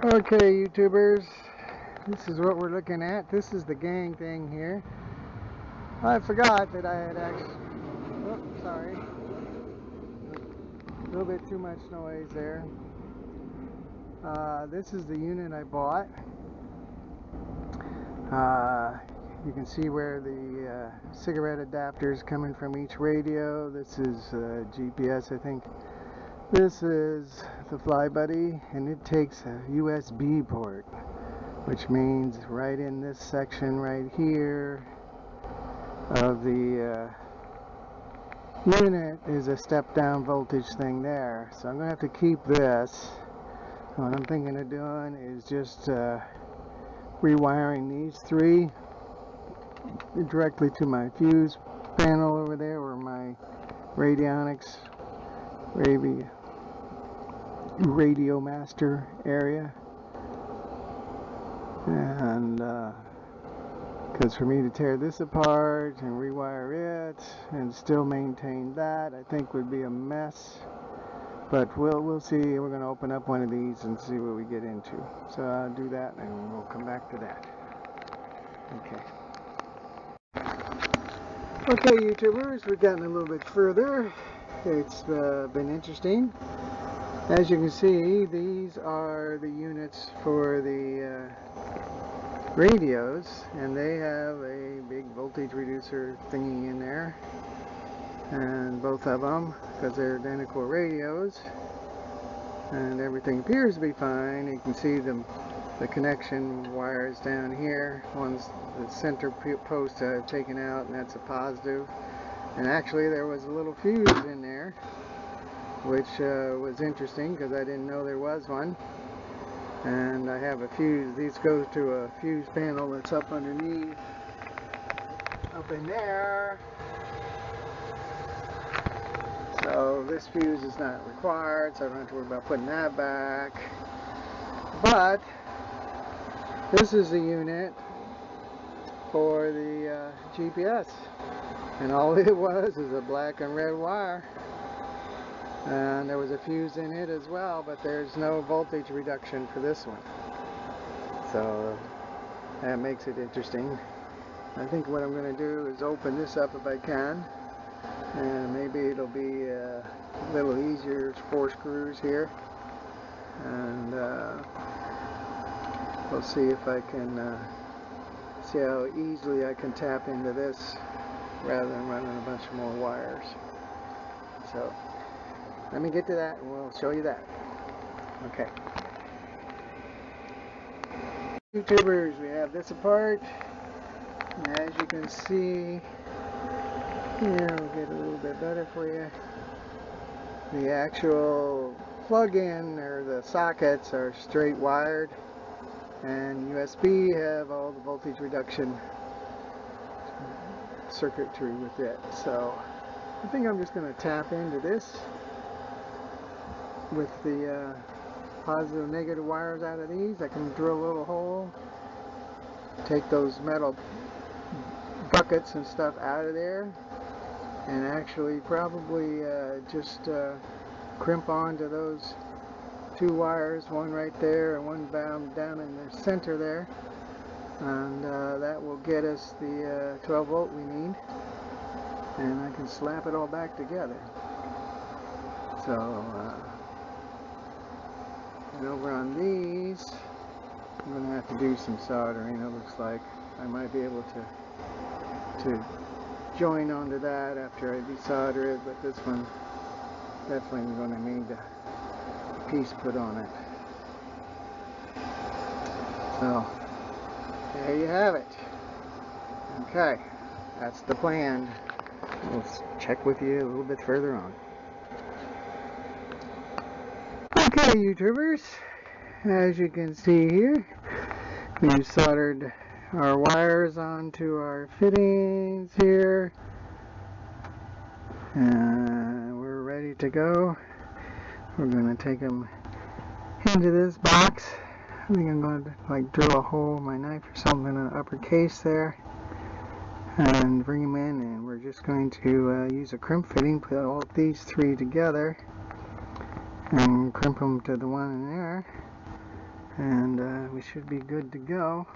Okay, YouTubers, this is what we're looking at. This is the gang thing here. I forgot that I had actually, oh, sorry, a little bit too much noise there. This is the unit I bought. You can see where the cigarette adapter is coming from each radio. This is GPS, I think. This is the FlyBuddy, and it takes a USB port, which means right in this section right here of the unit is a step down voltage thing there. So I'm going to have to keep this. What I'm thinking of doing is just rewiring these three directly to my fuse panel over there, or my Radionics Radio Master area. And because for me to tear this apart and rewire it and still maintain that, I think would be a mess. But we'll see. We're going to open up one of these and see what we get into. So I'll do that and we'll come back to that. Okay, YouTubers, we've gotten a little bit further. It's been interesting. As you can see, these are the units for the radios, and they have a big voltage reducer thingy in there, and both of them, because they're identical radios, and everything appears to be fine. You can see the connection wires down here. One's the center post I've taken out, and that's a positive, and actually there was a little fuse in there, which was interesting because I didn't know there was one. And I have a fuse. These go to a fuse panel that's up underneath, up in there. So this fuse is not required, so I don't have to worry about putting that back. But this is the unit for the GPS, and all it was is a black and red wire. And there was a fuse in it as well, but there's no voltage reduction for this one. So that makes it interesting. I think what I'm going to do is open this up if I can, and maybe it'll be a little easier for screws here. And we'll see if I can see how easily I can tap into this rather than running a bunch of more wires. So let me get to that and we'll show you that. Okay. YouTubers, we have this apart. And as you can see, here we'll get a little bit better for you. The actual plug-in, or the sockets, are straight wired, and USB have all the voltage reduction circuitry with it. So I think I'm just going to tap into this with the positive and negative wires out of these. I can drill a little hole, take those metal buckets and stuff out of there, and actually probably just crimp onto those two wires, one right there and one down in the center there, and that will get us the 12 volt we need, and I can slap it all back together. So and over on these, I'm going to have to do some soldering. It looks like I might be able to join onto that after I desolder it, but this one definitely going to need a piece put on it. So there you have it. Okay, that's the plan. We'll check with you a little bit further on. Okay, YouTubers, as you can see here, we've soldered our wires onto our fittings here, and we're ready to go. We're going to take them into this box. I think I'm going to drill a hole with my knife or something in the upper case there, and bring them in, and we're just going to use a crimp fitting, put all these three together and crimp them to the one in there, and we should be good to go.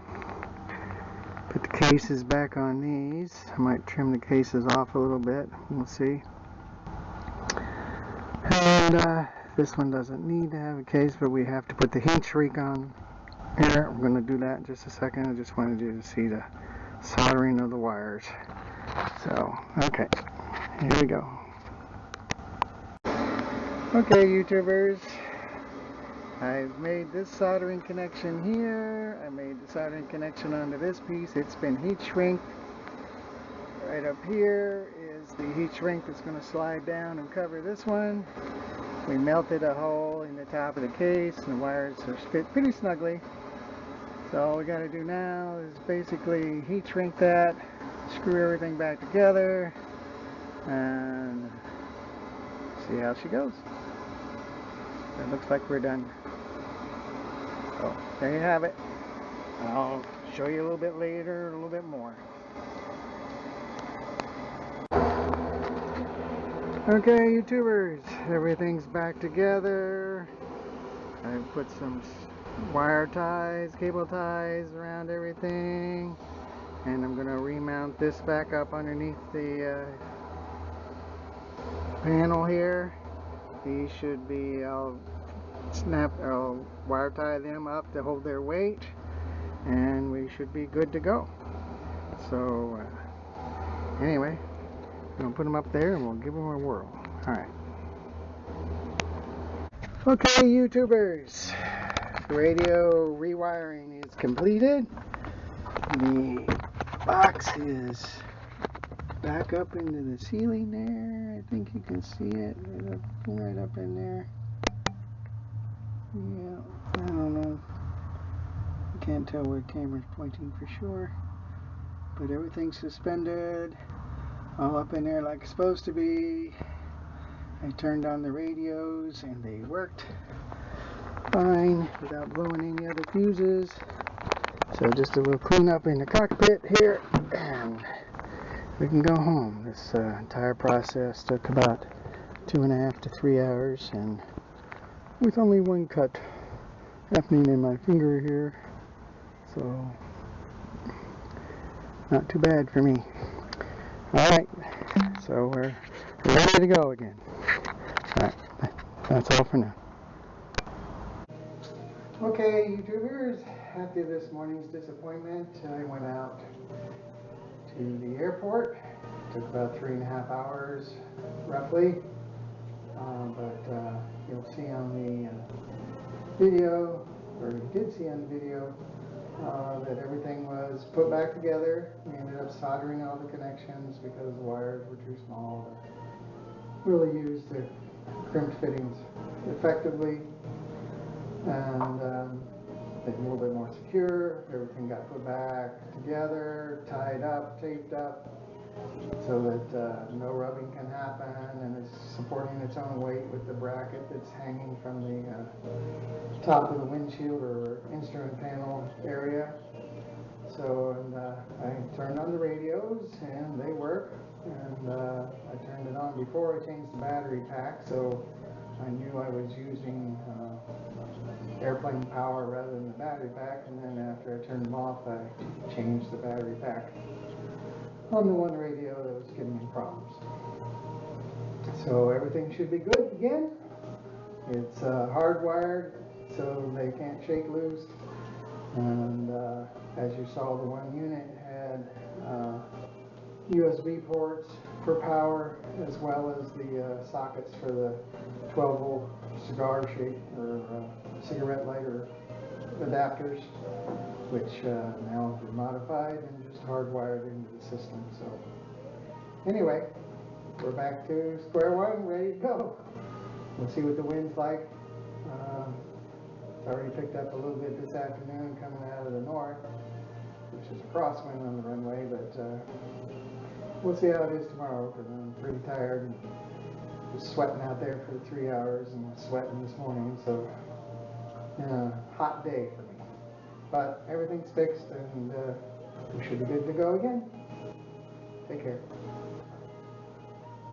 Put the cases back on these. I might trim the cases off a little bit. We'll see. And this one doesn't need to have a case, but we have to put the heat shrink on here. I'm going to do that in just a second. I just wanted you to see the soldering of the wires. So, okay, here we go. Okay, YouTubers, I've made this soldering connection here. I made the soldering connection onto this piece. It's been heat shrinked. Right up here is the heat shrink that's going to slide down and cover this one. We melted a hole in the top of the case, and the wires are fit pretty snugly. So all we got to do now is basically heat shrink that, screw everything back together, and see how she goes. It looks like we're done. So there you have it. I'll show you a little bit later, a little bit more. Okay, YouTubers, everything's back together. I've put some wire ties, cable ties around everything, and I'm going to remount this back up underneath the panel here. These should be, I'll wire tie them up to hold their weight, and we should be good to go. So anyway, I'm going to put them up there and we'll give them a whirl. Alright. Okay, YouTubers, the radio rewiring is completed. The box is back up into the ceiling there. I think you can see it right up in there. Yeah, I don't know. I can't tell where the camera's pointing for sure. But everything's suspended, all up in there like it's supposed to be. I turned on the radios and they worked fine without blowing any other fuses. So just a little cleanup in the cockpit here, and we can go home. This entire process took about 2.5 to 3 hours, and with only one cut happening in my finger here, so not too bad for me. Alright, so we're ready to go again. Alright, that's all for now. Okay, YouTubers, after this morning's disappointment, I went out to the airport. It took about 3.5 hours, roughly. But you'll see on the video, or you did see on the video, that everything was put back together. We ended up soldering all the connections because the wires were too small to really use the crimped fittings effectively. And they're a little bit more secure. Everything got put back together, tied up, taped up, so that no rubbing can happen, and it's supporting its own weight with the bracket that's hanging from the top of the windshield or instrument panel area. So I turned on the radios and they work, and I turned it on before I changed the battery pack, so I knew I was using airplane power rather than the battery pack. And then after I turned them off, I changed the battery pack on the one radio that was giving me problems. So everything should be good again. It's hardwired so they can't shake loose, and as you saw, the one unit had USB ports for power, as well as the sockets for the 12-volt cigar shape or cigarette lighter adapters, which now have been modified and just hardwired into the system. So anyway, we're back to square one, ready to go. We'll see what the wind's like. It's already picked up a little bit this afternoon coming out of the north, which is a crosswind on the runway, but we'll see how it is tomorrow, because I'm pretty tired and was sweating out there for 3 hours and sweating this morning, so hot day for me. But everything's fixed, and we should be good to go again. Take care.